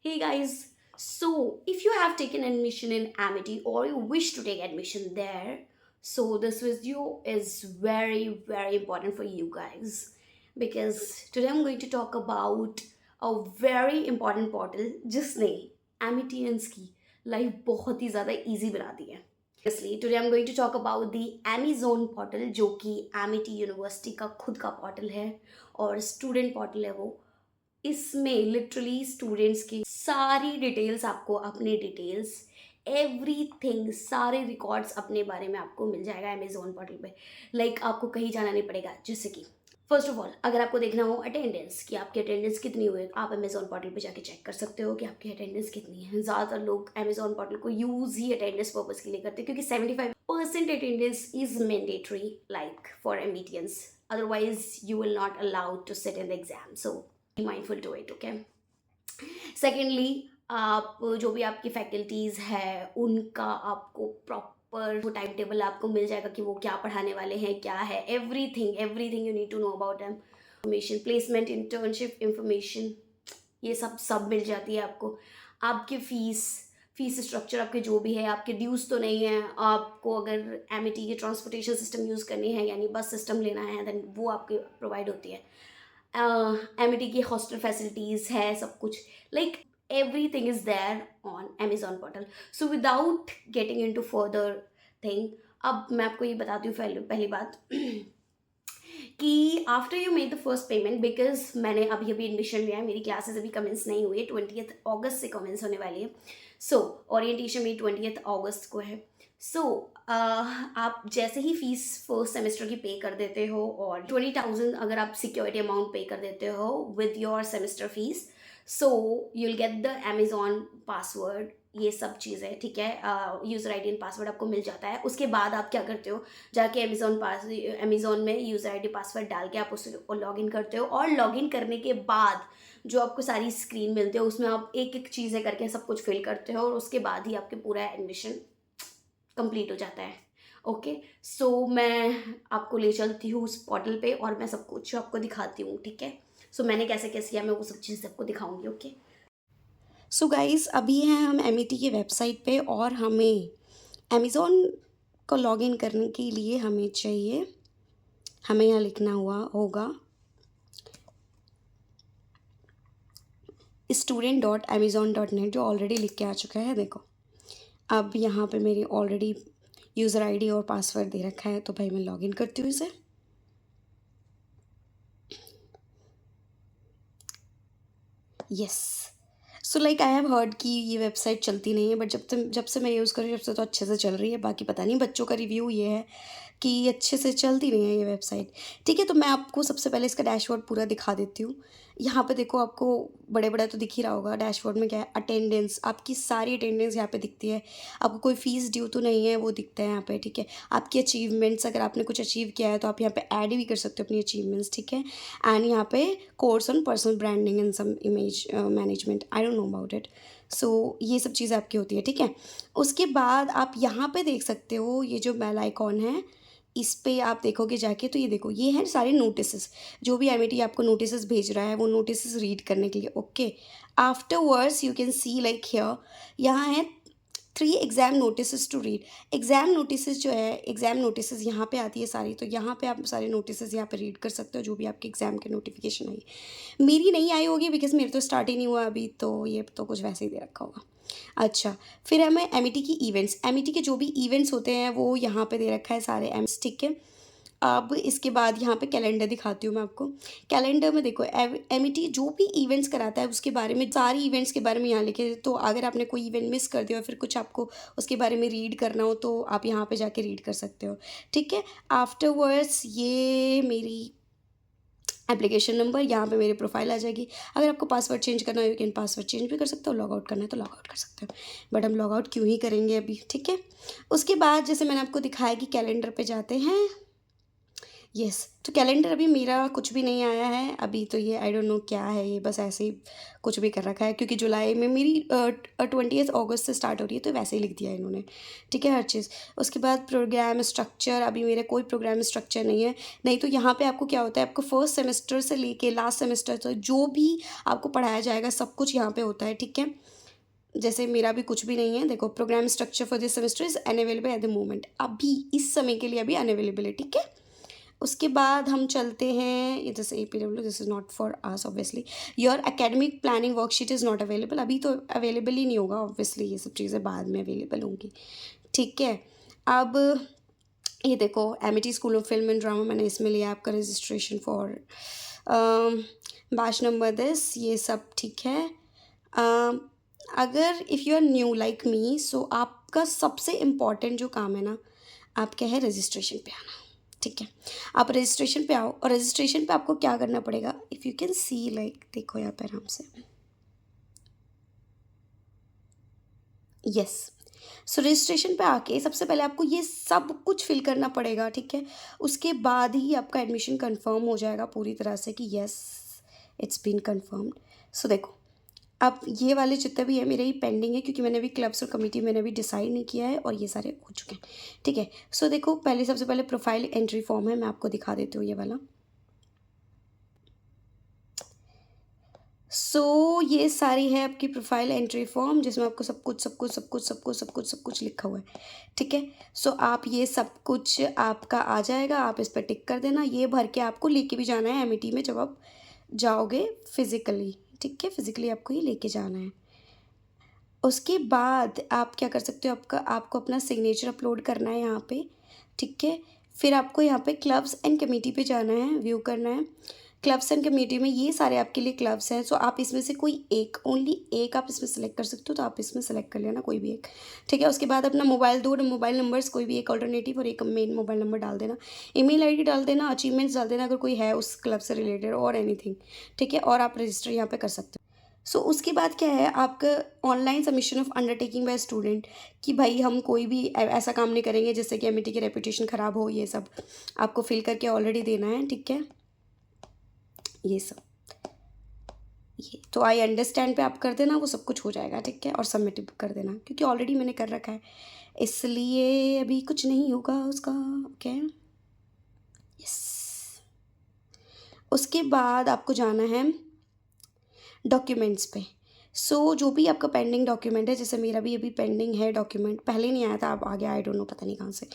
Hey guys, so if you have taken admission in Amity or you wish to take admission there, so this video is very important for you guys because today I'm going to talk about a very important portal जिसने Amitians की life बहुत ही ज़्यादा easy बना दी है. Obviously, today I'm going to talk about the Amazon portal जो कि Amity University का खुद का portal है और student portal है वो. इसमें लिटरली स्टूडेंट्स की सारी डिटेल्स आपको अपने डिटेल्स एवरीथिंग सारे रिकॉर्ड्स अपने बारे में आपको मिल जाएगा अमेजोन पोर्टल पे. आपको कहीं जाना नहीं पड़ेगा. जैसे कि फर्स्ट ऑफ ऑल अगर आपको देखना हो अटेंडेंस कि आपकी अटेंडेंस कितनी हुई आप अमेजोन पोर्टल पे जाके चेक कर सकते हो कि आपकी अटेंडेंस कितनी है. ज़्यादातर लोग अमेजोन पोर्टल को यूज़ ही अटेंडेंस पर्पज़ के लिए करते हैं क्योंकि 75% attendance is mandatory like for Amitians. Otherwise you will not allowed to sit in the exam. So mindful to it. Okay, secondly, आप जो भी आपकी फैकल्टीज़ है उनका आपको प्रॉपर वो टाइम टेबल आपको मिल जाएगा कि वो क्या पढ़ाने वाले हैं, क्या है, everything you need to know about them. Information, placement, internship information, ये सब मिल जाती है आपको. आपकी फीस स्ट्रक्चर आपके जो भी है, आपके ड्यूज़ तो नहीं है. आपको अगर एमिटी की ट्रांसपोर्टेशन सिस्टम यूज़ करनी है यानी बस सिस्टम लेना है देन वो आपके प्रोवाइड होती है. एमिटी की हॉस्टल फैसिलिटीज़ है, सब कुछ like everything is there on Amazon portal. So without getting into further thing, अब मैं आपको ये बताती हूँ पहली बात कि after you made the first payment, because मैंने अभी एडमिशन लिया है, मेरी क्लासेस अभी कमेंस नहीं हुई है, 20th अगस्त से कमेंस होने वाली है. सो ओरिएंटेशन मेरी 20th अगस्त को है. सो आप जैसे ही फीस फर्स्ट सेमेस्टर की पे कर देते हो और 20,000 अगर आप सिक्योरिटी अमाउंट पे कर देते हो with your semester fees, so you will get the Amazon password. ये सब चीज़ें ठीक है, user I D and password आपको मिल जाता है. उसके बाद आप क्या करते हो, जाके अमेजॉन में यूज़र आई डी पासवर्ड डाल के आप उसे लॉग इन करते हो और लॉग इन करने के बाद जो आपको सारी स्क्रीन मिलती है उसमें आप एक एक चीज़ें करके सब कुछ फिल करते हो और उसके बाद ही आपके पूरा एडमिशन कंप्लीट हो जाता है. ओके, सो मैं आपको ले चलती हूँ उस पोर्टल पे और मैं सब कुछ आपको दिखाती हूँ. ठीक है, सो मैंने कैसे कैसे किया मैं वो सब चीज़ आपको दिखाऊंगी. ओके, सो गाइस अभी हैं हम एमिटी की वेबसाइट पे और हमें अमेज़ॉन को लॉगिन करने के लिए हमें यहाँ लिखना हुआ होगा student.amazon.net जो ऑलरेडी लिख के आ चुका है. देखो अब यहाँ पे मेरी ऑलरेडी यूज़र आईडी और पासवर्ड दे रखा है तो भाई मैं लॉगिन करती हूँ इसे. Yes, so like I have heard कि ये वेबसाइट चलती नहीं है, बट जब से मैं यूज़ कर रही हूँ जब से तो अच्छे से चल रही है. बाकी पता नहीं बच्चों का रिव्यू ये है कि अच्छे से चलती नहीं है ये वेबसाइट. ठीक है, तो मैं आपको सबसे पहले इसका डैशबोर्ड पूरा दिखा देती हूँ. यहाँ पे देखो आपको बड़ा तो दिख ही रहा होगा. डैशबोर्ड में क्या है, अटेंडेंस, आपकी सारी अटेंडेंस यहाँ पे दिखती है. आपको कोई फ़ीस ड्यू तो नहीं है वो दिखता है यहाँ पे. ठीक है, आपकी अचीवमेंट्स, अगर आपने कुछ अचीव किया है तो आप यहाँ पे ऐड भी कर सकते हो अपनी अचीवमेंट्स. ठीक है, एंड यहाँ पे course on personal branding and some image management, I don't know about it. So ये सब चीज़ें आपकी होती है. ठीक है, उसके बाद आप यहाँ पे देख सकते हो ये जो बेल आइकॉन है इस पे आप देखोगे जाके तो ये देखो ये हैं सारे नोटिसेस. जो भी एमिटी आपको नोटिसेस भेज रहा है वो नोटिसेस रीड करने के लिए. Okay, afterwards you can see like here यहाँ है 3 exam notices to read. Exam notices जो है, एग्ज़ाम नोटिसेस यहाँ पे आती है सारी, तो यहाँ पे आप सारे नोटिसेस यहाँ पे रीड कर सकते हो जो भी आपके एग्ज़ाम के नोटिफिकेशन आई. मेरी नहीं आई होगी बिकॉज मेरे तो स्टार्ट ही नहीं हुआ अभी, तो ये तो कुछ वैसे ही दे रखा होगा. अच्छा, फिर हमें एमिटी की इवेंट्स, एमिटी के जो भी इवेंट्स होते हैं वो यहाँ पे दे रखा है सारे एम्स. ठीक है, अब इसके बाद यहाँ पे कैलेंडर दिखाती हूँ मैं आपको. कैलेंडर में देखो एमिटी जो भी इवेंट्स कराता है उसके बारे में, सारी इवेंट्स के बारे में यहाँ लिखे. तो अगर आपने कोई इवेंट मिस कर दिया और फिर कुछ आपको उसके बारे में रीड करना हो तो आप यहाँ पे जाके रीड कर सकते हो. ठीक है, आफ्टरवर्ड्स ये मेरी एप्लीकेशन नंबर, यहाँ पे मेरी प्रोफाइल आ जाएगी. अगर आपको पासवर्ड चेंज करना हो यू कैन पासवर्ड चेंज भी कर सकते हो, लॉग आउट करना है तो लॉग आउट कर सकते हो, बट हम लॉग आउट क्यों ही करेंगे अभी. ठीक है, उसके बाद जैसे मैंने आपको दिखाया कि कैलेंडर पे जाते हैं, यस, तो कैलेंडर अभी मेरा कुछ भी नहीं आया है अभी, तो ये आई डोंट नो क्या है, ये बस ऐसे ही कुछ भी कर रखा है, क्योंकि जुलाई में मेरी 20 अगस्त से स्टार्ट हो रही है, तो वैसे ही लिख दिया है इन्होंने। ठीक है, हर चीज़। उसके बाद प्रोग्राम स्ट्रक्चर, अभी मेरा कोई प्रोग्राम स्ट्रक्चर नहीं है। नहीं तो यहाँ पे आपको क्या होता है, आपको फर्स्ट सेमेस्टर से लेके लास्ट सेमेस्टर तक जो भी आपको पढ़ाया जाएगा सब कुछ यहाँ पे होता है। ठीक है, जैसे मेरा भी कुछ भी नहीं है। देखो, program structure for this semester is unavailable at the moment, अभी इस समय के लिए अभी अनअवेलेबल है। ठीक है, उसके बाद हम चलते हैं, ये जैसे APW, this is not for us obviously. Your academic planning worksheet is not available, अभी तो अवेलेबल ही नहीं होगा ऑब्वियसली, ये सब चीज़ें बाद में अवेलेबल होंगी। ठीक है, अब ये देखो, Amity school of film and drama, मैंने इसमें लिया आपका registration for batch number this, ये सब ठीक है। अम, अगर if you are new like me, so आपका सबसे इम्पॉर्टेंट जो काम है ना, आपका है रजिस्ट्रेशन पे आना। ठीक है, आप रजिस्ट्रेशन पे आओ, और रजिस्ट्रेशन पे आपको क्या करना पड़ेगा, if you can see, like देखो यहाँ पे आराम से, यस। सो रजिस्ट्रेशन पे आके सबसे पहले आपको ये सब कुछ फिल करना पड़ेगा। ठीक है, उसके बाद ही आपका एडमिशन कंफर्म हो जाएगा पूरी तरह से कि यस, इट्स बीन कंफर्म्ड। सो देखो, अब ये वाले जितने भी है मेरे ही पेंडिंग है, क्योंकि मैंने अभी क्लब्स और कमेटी मैंने अभी डिसाइड नहीं किया है, और ये सारे हो चुके हैं। ठीक है, सो देखो, पहले सबसे पहले प्रोफाइल एंट्री फॉर्म है, मैं आपको दिखा देती हूँ ये वाला। सो ये सारी है आपकी प्रोफाइल एंट्री फॉर्म, जिसमें आपको सब कुछ सब कुछ सब कुछ सब कुछ सब कुछ सब कुछ लिखा हुआ है। ठीक है, सो आप ये सब कुछ आपका आ जाएगा, आप इस पर टिक कर देना। ये भर के आपको लेके भी जाना है एमिटी में जब आप जाओगे फिजिकली। ठीक है, फिजिकली आपको ये लेके जाना है। उसके बाद आप क्या कर सकते हो, आपको अपना सिग्नेचर अपलोड करना है यहाँ पे। ठीक है, फिर आपको यहाँ पे क्लब्स एंड कमेटी पे जाना है, व्यू करना है। क्लब्स एंड कमेटी में ये सारे आपके लिए क्लब्स हैं, सो आप इसमें से कोई एक, ओनली एक आप इसमें सेलेक्ट कर सकते हो, तो आप इसमें सेलेक्ट कर लेना कोई भी एक। ठीक है, उसके बाद अपना मोबाइल, दो मोबाइल नंबर्स, कोई भी एक ऑल्टरनेटिव और एक मेन मोबाइल नंबर डाल देना। ईमेल आईडी डाल देना, अचीवमेंट्स डाल देना अगर कोई है उस क्लब से रिलेटेड, और एनीथिंग। ठीक है, और आप रजिस्टर यहाँ पे कर सकते हो। सो उसके बाद क्या है, आपका online submission of undertaking bye student, कि भाई हम कोई भी ऐसा काम नहीं करेंगे जिससे कि एमिटी की रेपुटेशन ख़राब हो, ये सब आपको फिल करके ऑलरेडी देना है। ठीक है, ये सब, ये तो आई अंडरस्टैंड पे आप कर देना, वो सब कुछ हो जाएगा। ठीक है, और सबमिट कर देना, क्योंकि ऑलरेडी मैंने कर रखा है, इसलिए अभी कुछ नहीं होगा उसका। Okay, yes. उसके बाद आपको जाना है डॉक्यूमेंट्स पे। सो जो भी आपका पेंडिंग डॉक्यूमेंट है, जैसे मेरा भी अभी पेंडिंग है डॉक्यूमेंट, पहले नहीं आया था, अब आ गया, आई डोंट नो पता नहीं कहाँ से।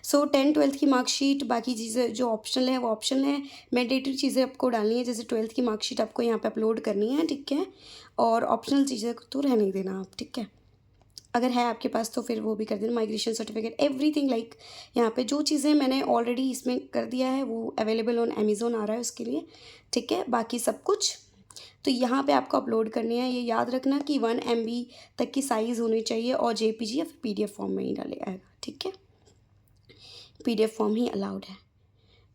सो 10th-12th की मार्कशीट, बाकी चीज़ें जो ऑप्शनल है वो ऑप्शनल है, मैंडेटरी चीज़ें आपको डालनी है, जैसे 12th की मार्कशीट आपको यहाँ पे अपलोड करनी है। ठीक है, और ऑप्शनल चीज़ें तो रहने ही देना आप। ठीक है, अगर है आपके पास तो फिर वो भी कर देना, माइग्रेशन सर्टिफिकेट, एवरीथिंग, लाइक यहाँ पे जो चीज़ें मैंने ऑलरेडी इसमें कर दिया है वो अवेलेबल ऑन अमेज़ोन आ रहा है उसके लिए। ठीक है, बाकी सब कुछ तो यहाँ पे आपको अपलोड करनी है। ये याद रखना कि 1 MB तक की साइज़ होनी चाहिए, और JPG या फिर PDF फॉर्म में ही डालेगा। ठीक है, PDF फॉर्म ही अलाउड है।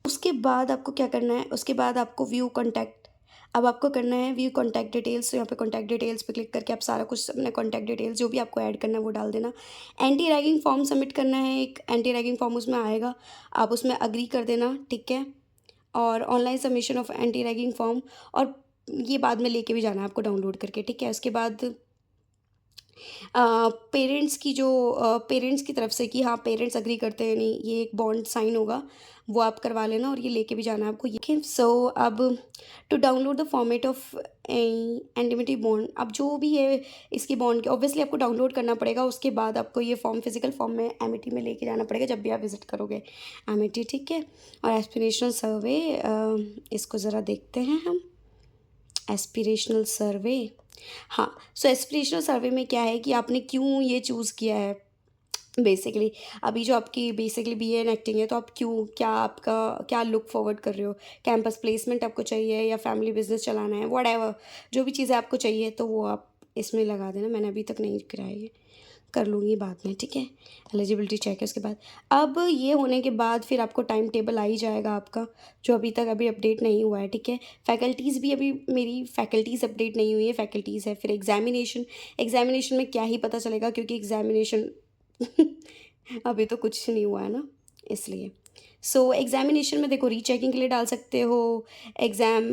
उसके बाद आपको क्या करना है, उसके बाद आपको व्यू कॉन्टैक्ट, अब आपको करना है व्यू कॉन्टैक्ट डिटेल्स। तो यहाँ पे कॉन्टैक्ट डिटेल्स पे क्लिक करके आप सारा कुछ अपने कॉन्टैक्ट डिटेल्स जो भी आपको ऐड करना है वो डाल देना। एंटी रैगिंग फॉर्म सबमिट करना है, एक एंटी रैगिंग फॉर्म उसमें आएगा, आप उसमें अग्री कर देना। ठीक है, और online submission of anti ragging form, और ये बाद में लेके भी जाना है आपको डाउनलोड करके। ठीक है, उसके बाद पेरेंट्स की जो पेरेंट्स की तरफ से कि हाँ पेरेंट्स अग्री करते हैं नहीं, ये एक बॉन्ड साइन होगा, वो आप करवा लेना, और ये लेके भी जाना है आपको ये। सो अब to download the format of indemnity bond, अब जो भी है इसकी बॉन्ड के ऑब्वियसली आपको डाउनलोड करना पड़ेगा। उसके बाद आपको ये फॉर्म फिजिकल फॉर्म में एमिटी में लेके जाना पड़ेगा जब भी आप विजिट करोगे एमिटी। ठीक है, और एस्पिरेशनल सर्वे, इसको ज़रा देखते हैं हम, एस्पिरेशनल सर्वे। हाँ, सो एस्पिरेशनल सर्वे में क्या है कि आपने क्यों ये चूज़ किया है बेसिकली। अभी जो आपकी बेसिकली BA इन एक्टिंग है, तो आप क्यों, क्या आपका क्या लुक फॉरवर्ड कर रहे हो, कैंपस प्लेसमेंट आपको चाहिए या फैमिली बिजनेस चलाना है, व्हाटएवर जो भी चीज़ें आपको चाहिए तो वो आप इसमें लगा देना। मैंने अभी तक नहीं कराया, ये कर लूँगी बाद में। ठीक है, एलिजिबिलिटी चेक है उसके बाद। अब ये होने के बाद फिर आपको टाइम टेबल आ ही जाएगा आपका, जो अभी तक अभी अपडेट नहीं हुआ है। ठीक है, फैकल्टीज़ भी अभी मेरी फैकल्टीज़ अपडेट नहीं हुई है, फैकल्टीज़ है। फिर एग्जामिनेशन, एग्जामिनेशन में क्या ही पता चलेगा, क्योंकि एग्जामिनेशन अभी तो कुछ नहीं हुआ है ना, इसलिए। सो एग्जामिनेशन में देखो रीचेकिंग के लिए डाल सकते हो, एग्ज़ाम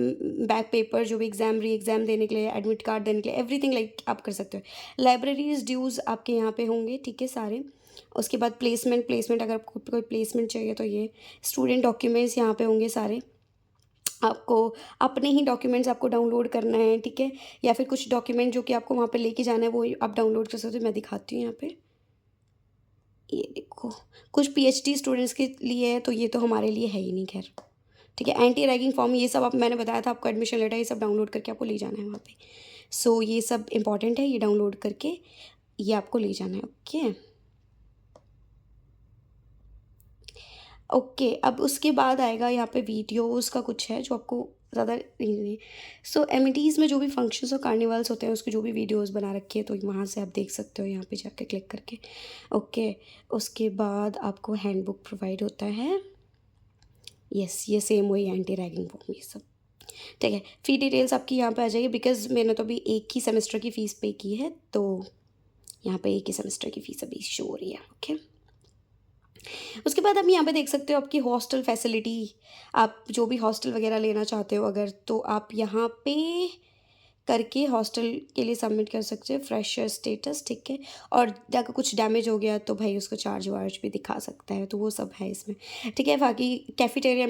बैक पेपर जो भी एग्ज़ाम री एग्ज़ाम देने के लिए, एडमिट कार्ड देने के लिए, एवरीथिंग लाइक आप कर सकते हो। लाइब्रेरीज ड्यूज़ आपके यहाँ पे होंगे, ठीक है सारे। उसके बाद प्लेसमेंट अगर आपको कोई प्लेसमेंट चाहिए तो ये स्टूडेंट डॉक्यूमेंट्स यहाँ पे होंगे सारे। आपको अपने ही डॉक्यूमेंट्स आपको डाउनलोड करना है, ठीक है, या फिर कुछ डॉक्यूमेंट जो कि आपको वहाँ पे लेके जाना है वो आप डाउनलोड कर सकते हो। मैं दिखाती हूँ यहाँ पे, ये देखो कुछ पीएचडी स्टूडेंट्स के लिए है, तो ये तो हमारे लिए है ही नहीं, खैर ठीक है। एंटी रैगिंग फॉर्म ये सब आप, मैंने बताया था आपको एडमिशन लेटर, ये सब डाउनलोड करके आपको ले जाना है वहाँ पे। सो ये सब इंपॉर्टेंट है, ये डाउनलोड करके ये आपको ले जाना है। ओके ओके, अब उसके बाद आएगा यहाँ पे वीडियोस का कुछ है जो आपको ज़्यादा नहीं। सो एमिटीज़ में जो भी फंक्शंस और कार्निवल्स होते हैं उसके जो भी वीडियोस बना रखी है तो वहाँ से आप देख सकते हो यहाँ पे जाके क्लिक करके। ओके, उसके बाद आपको हैंडबुक प्रोवाइड होता है। यस, ये सेम वही एंटी रैगिंग फॉर्म ये सब, ठीक है। फ़ी डिटेल्स आपकी यहाँ पे आ जाएगी, बिकॉज मैंने तो अभी एक ही सेमेस्टर की फ़ीस पे की है, तो यहाँ पे एक ही सेमेस्टर की फ़ीस अभी शो हो रही है। ओके, उसके बाद आप यहाँ पे देख सकते हो आपकी हॉस्टल फैसिलिटी। आप जो भी हॉस्टल वगैरह लेना चाहते हो अगर, तो आप यहाँ पे करके हॉस्टल के लिए सबमिट कर सकते हो फ्रेशर स्टेटस, ठीक है। और अगर कुछ डैमेज हो गया तो भाई उसको चार्ज वार्ज भी दिखा सकता है, तो वो सब है इसमें, ठीक है। बाकी कैफेटेरिया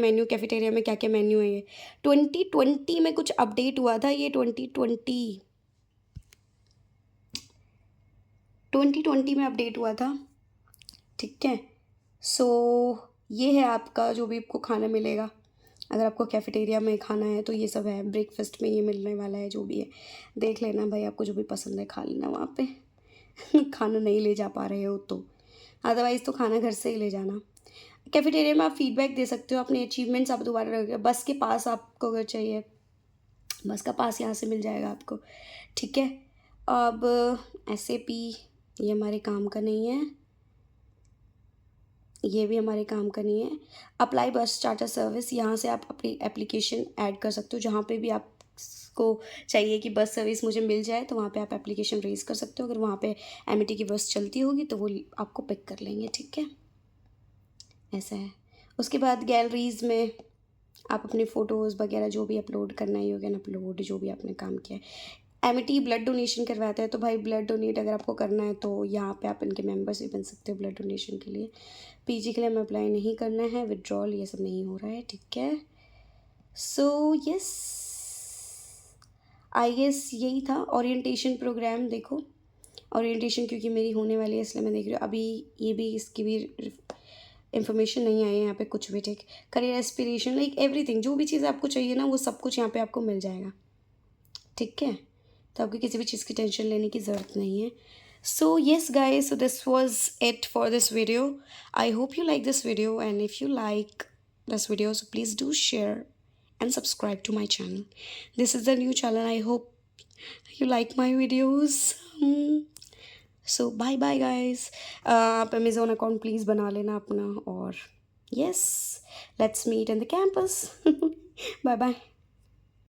में क्या क्या मेन्यू है, ये 2020 में कुछ अपडेट हुआ था, ये 2020 में अपडेट हुआ था, ठीक है। सो ये है आपका जो भी आपको खाना मिलेगा, अगर आपको कैफेटेरिया में खाना है तो ये सब है। ब्रेकफास्ट में ये मिलने वाला है, जो भी है देख लेना भाई, आपको जो भी पसंद है खा लेना वहाँ पे। खाना नहीं ले जा पा रहे हो तो अदरवाइज़ तो खाना घर से ही ले जाना। कैफेटेरिया में आप फीडबैक दे सकते हो, अपने अचीवमेंट्स आप दोबारा रख, बस के पास आपको अगर चाहिए बस का पास यहाँ से मिल जाएगा आपको, ठीक है। अब ऐसे पी ये हमारे काम का नहीं है, ये भी हमारे काम का नहीं है। अप्लाई बस चार्टर सर्विस, यहाँ से आप अपनी एप्लीकेशन ऐड कर सकते हो, जहाँ पे भी आपको चाहिए कि बस सर्विस मुझे मिल जाए तो वहाँ पे आप एप्लीकेशन रेज कर सकते हो। अगर वहाँ पे एमिटी की बस चलती होगी तो वो आपको पिक कर लेंगे, ठीक है, ऐसा है। उसके बाद गैलरीज़ में आप अपने फ़ोटोज़ वगैरह जो भी अपलोड करना है, यू कैन अपलोड जो भी आपने काम किया है। एमिटी ब्लड डोनेशन करवाता है, तो भाई ब्लड डोनेट अगर आपको करना है तो यहाँ पे आप इनके मेंबर्स भी बन सकते हो ब्लड डोनेशन के लिए। पीजी के लिए हमें अप्लाई नहीं करना है, विड्रॉल ये सब नहीं हो रहा है, ठीक है। सो यस, आई गेस यही था ओरिएंटेशन प्रोग्राम। देखो ओरिएंटेशन क्योंकि मेरी होने वाली है इसलिए मैं देख रही हूँ अभी, ये भी इसकी भी इन्फॉर्मेशन नहीं आई है यहाँ पे कुछ भी, ठीक। करियर एस्पिरेशन लाइक एवरीथिंग, जो भी चीज़ आपको चाहिए ना वो सब कुछ यहाँ पे आपको मिल जाएगा, ठीक है। तो आपको किसी भी चीज़ की टेंशन लेने की ज़रूरत नहीं है। So yes guys, so this was it for this video. I hope you like this video, and if you like this video, so please do share and subscribe to my channel. This is the new channel. I hope you like my videos. So bye bye guys. आप Amazon account please बना लेना अपना, और yes, let's meet in the campus. Bye bye.